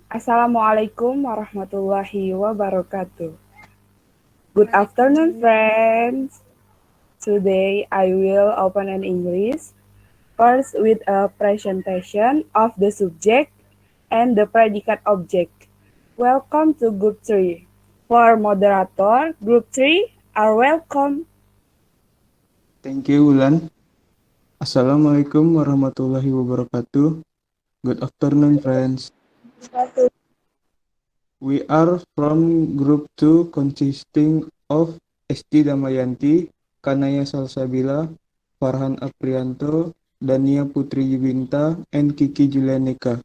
Assalamualaikum warahmatullahi wabarakatuh. Good afternoon, Waalaikumsalam. friends. Today I will open an English first with a presentation of the subject and the predicate object. Welcome to Group 3. For moderator, Group 3 are welcome. Thank you, Ulan. Assalamualaikum warahmatullahi wabarakatuh. Good afternoon, friends. We are from Group 2 consisting of Esti Damayanti, Kanaya Salsabila, Farhan Aprianto, Dania Putri Yubinta, and Kiki Julianika.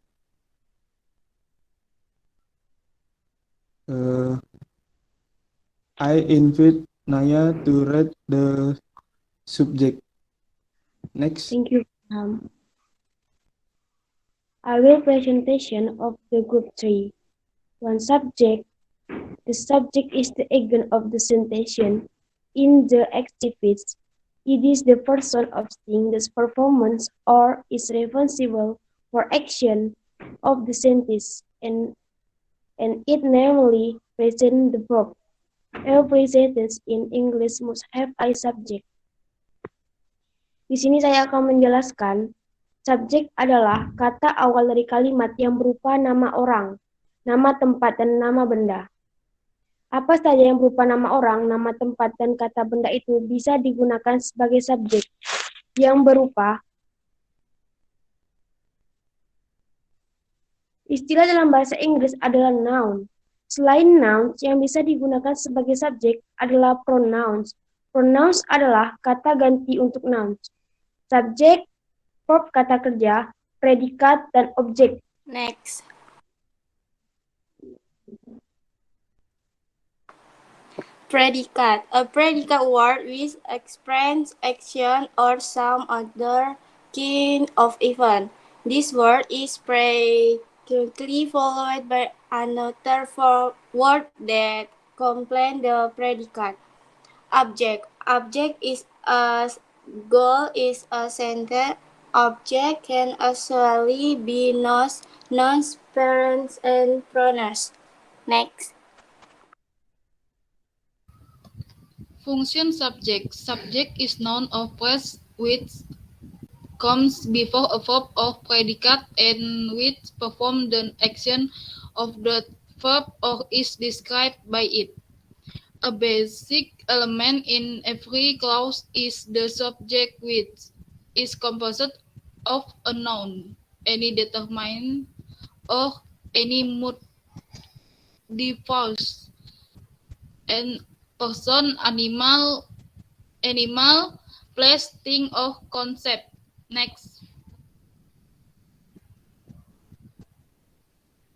I invite Naya to read the subject. Next. Thank you. I will presentation of the group 3. One subject. The subject is the agent of the sensation in the activist. It is the person of seeing this performance or is responsible for action of the sentence and it namely present the verb. Every sentence in English must have a subject. Di sini saya akan menjelaskan subjek adalah kata awal dari kalimat yang berupa nama orang, nama tempat, dan nama benda. Apa saja yang berupa nama orang, nama tempat, dan kata benda itu bisa digunakan sebagai subjek yang berupa istilah dalam bahasa Inggris adalah noun. Selain nouns, yang bisa digunakan sebagai subjek adalah pronouns. Pronouns adalah kata ganti untuk nouns. Subjek, verb kata kerja, predikat, dan objek. Next. Predicate. A predicate word which expresses action or some other kind of event. This word is frequently followed by another word that complement the predicate. Object. Object is a goal is a sentence. Object can actually be nouns, parents, and pronouns. Next. Function subject. Subject is noun or phrase which comes before a verb or predicate and which performs the action of the verb or is described by it. A basic element in every clause is the subject, which is composed of a noun, any determinant, or any mood device, and person, animal, place, thing, or concept. Next.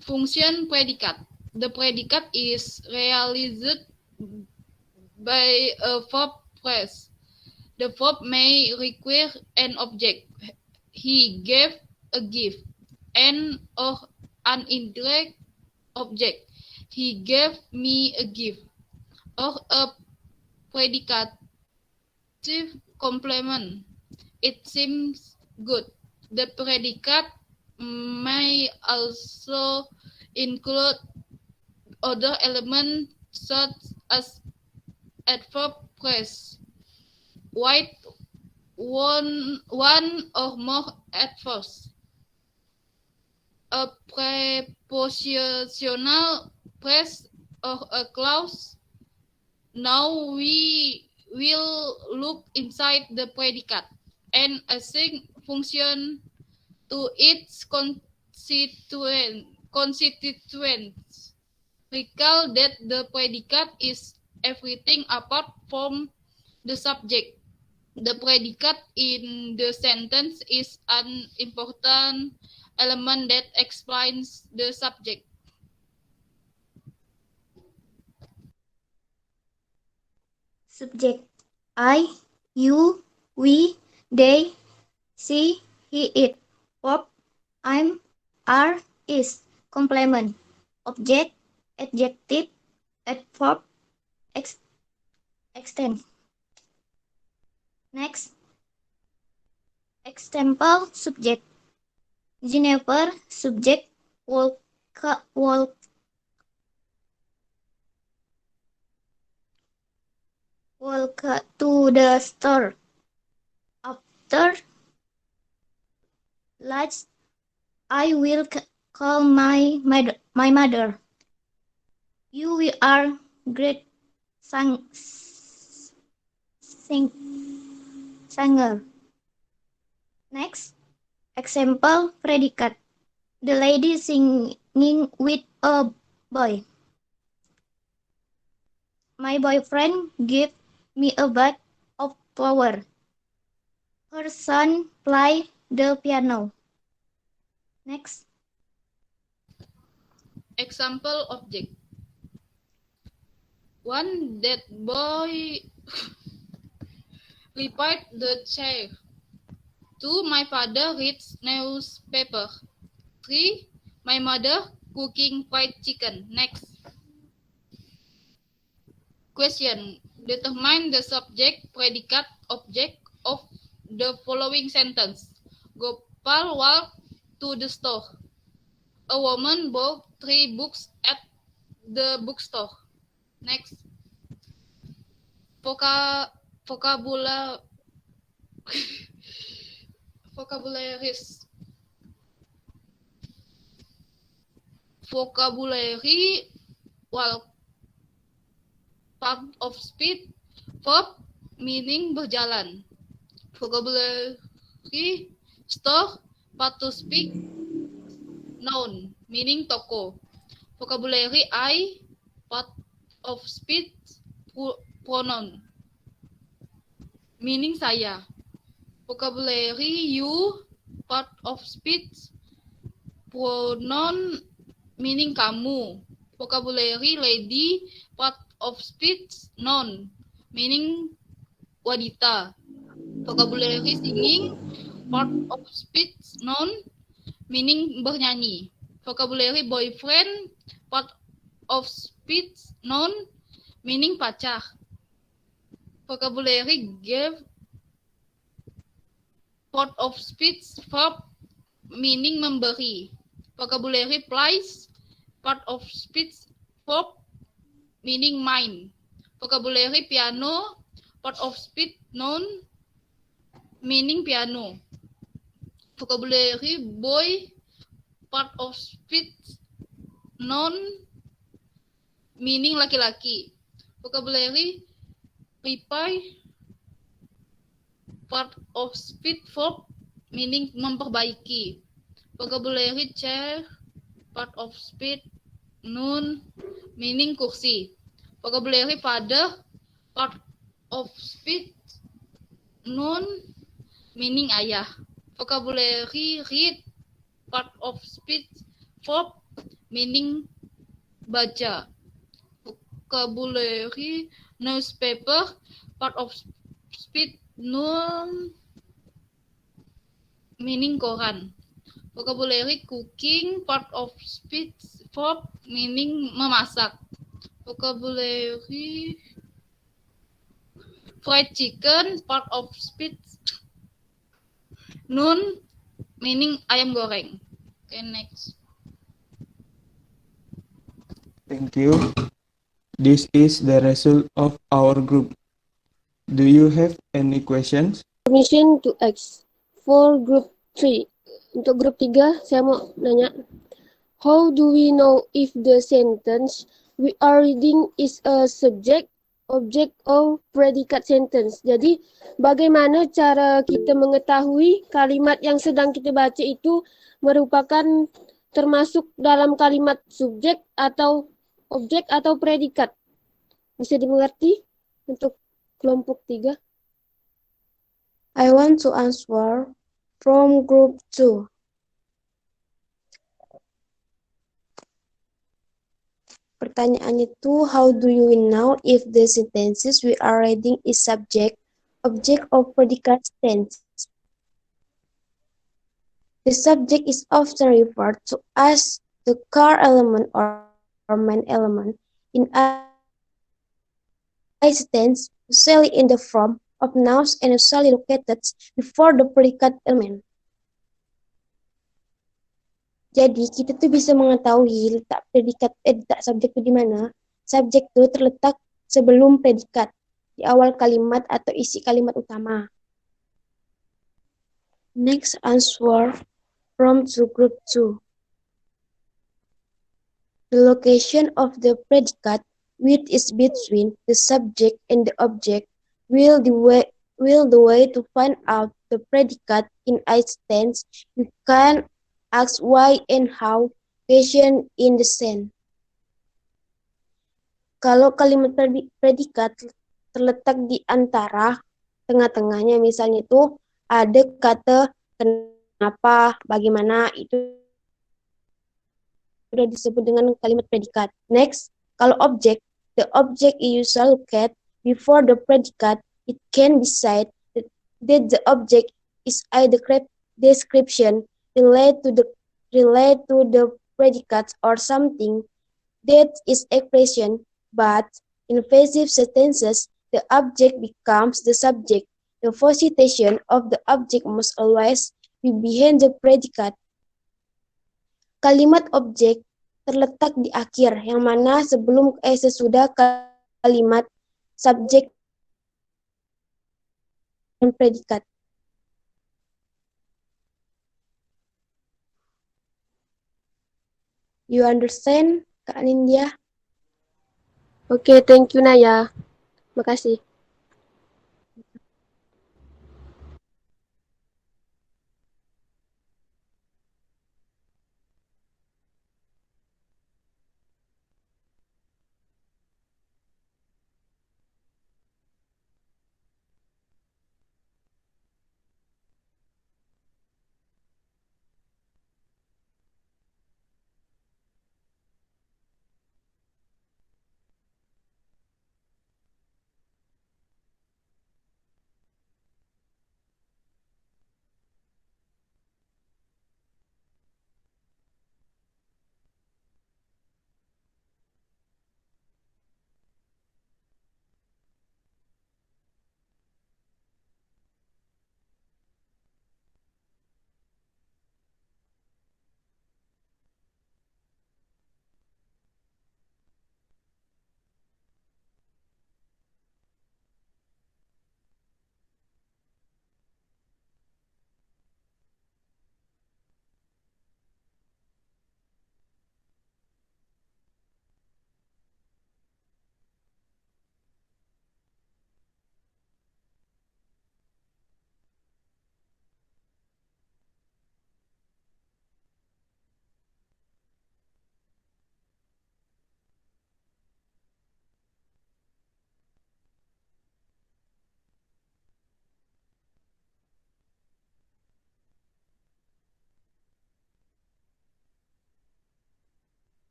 Function predicate. The predicate is realized by a verb phrase. The verb may require an object. He gave a gift. An or an indirect object. He gave me a gift. Or a predicative complement. It seems good. The predicate may also include other elements such as adverb phrase, white, one or more adverbs, a prepositional phrase or a clause. Now we will look inside the predicate and assign function to its constituents. Recall that the predicate is everything apart from the subject. The predicate in the sentence is an important element that explains the subject. Subject: I, you, we, they, she, he, it. Verb: I'm, are, is. Complement: object, adjective, adverb, extend. Next. Example subject: Jennifer, subject, walk walk to the store. After lunch, I will call my mother. You are great singer. Next, example predicate. The lady singing with a boy. My boyfriend gave me a bag of flour. Her son play the piano. Next. Example object. One, that boy repaired the chair. Two, my father reads newspaper. Three, my mother cooking fried chicken. Next. Question. Determine the subject, predicate, object of the following sentence. Gopal walked to the store. A woman bought 3 books at the bookstore. Next. Vocabularies. Vocabulary, while part of speed, verb, meaning berjalan. Vocabulary, store, part to speak, noun, meaning toko. Vocabulary I, part of speech, pronoun, meaning saya. Vocabulary you, part of speech, pronoun, meaning kamu. Vocabulary lady, part of speech, noun, meaning wanita. Vocabulary singing, part of speech, noun, meaning bernyanyi. Vocabulary boyfriend, part of speech, noun, meaning pacar. Vocabulary give, part of speech, verb, meaning memberi. Vocabulary place, part of speech, verb, meaning main. Vocabulary piano, part of speech, noun, meaning piano. Vocabulary boy, part of speech, noun, meaning laki-laki. Vocabulary repair, part of speech, verb, meaning memperbaiki. Vocabulary chair, part of speech, noun, meaning kursi. Vocabulary father, part of speech, noun, meaning ayah. Vocabulary read, part of speech, verb, meaning baca. Vocabulary newspaper, part of speech, noun, meaning koran. Vocabulary cooking, part of speech, verb, meaning memasak. Vocabulary fried chicken, part of speech, noun, meaning ayam goreng. Okay, next. Thank you. This is the result of our group. Do you have any questions? Permission to ask. For group 3. Untuk grup 3, saya mau nanya. How do we know if the sentence we are reading is a subject, object, or predicate sentence? Jadi, bagaimana cara kita mengetahui kalimat yang sedang kita baca itu merupakan termasuk dalam kalimat subjek atau objek atau predikat? Bisa dimengerti untuk kelompok 3? I want to answer from group 2. Pertanyaannya itu, how do you know if the sentences we are reading is subject, object, or predicate tense? The subject is often referred to as the core element or main element in a sentence, usually in the form of nouns and usually located before the predicate element. Jadi kita tuh bisa mengetahui letak letak subjek itu di mana. Subjek itu terletak sebelum predikat di awal kalimat atau isi kalimat utama. Next answer from to group 2. The location of the predicate, which is between the subject and the object, will the way to find out the predicate in each tense. You can ask why and how, question in the sense. Kalau kalimat predikat terletak di antara tengah-tengahnya, misalnya itu ada kata kenapa, bagaimana, itu sudah disebut dengan kalimat predikat. Next, kalau objek, the object is usually located before the predicate. It can be said that the object is either description related to the predicate or something that is expression, but in evasive sentences, the object becomes the subject. The position of the object must always be behind the predicate. Kalimat objek terletak di akhir, yang mana sesudah kalimat subjek dan predikat. You understand, Kak Nindya? Oke, thank you Naya. Makasih.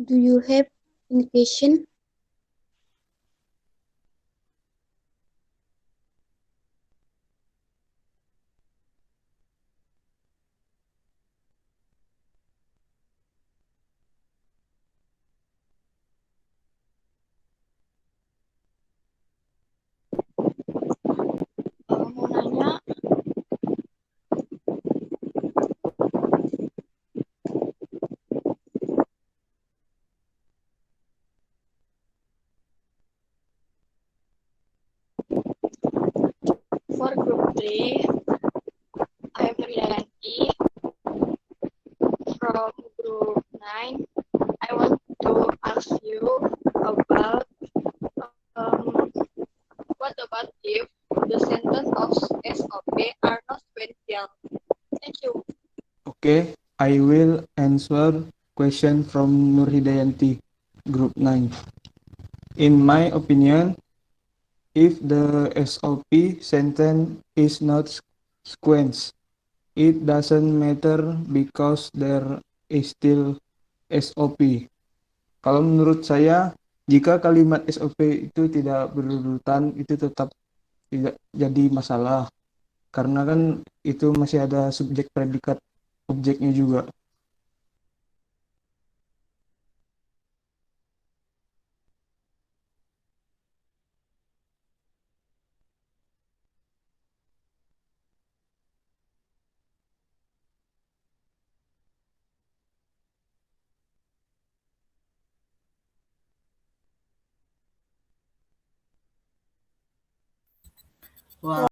Do you have any question? Mau nanya, for group 3, I'm Rianti from group 9. I want to ask you about what about if the sentence of SOP are not sequential? Thank you. Okay, I will answer question from Nur Hidayanti, Group 9. In my opinion, if the SOP sentence is not sequence, it doesn't matter because there is still SOP. Kalau menurut saya, jika kalimat SOP itu tidak berurutan, itu tetap tidak jadi masalah. Karena kan itu masih ada subjek predikat objeknya juga. Wah.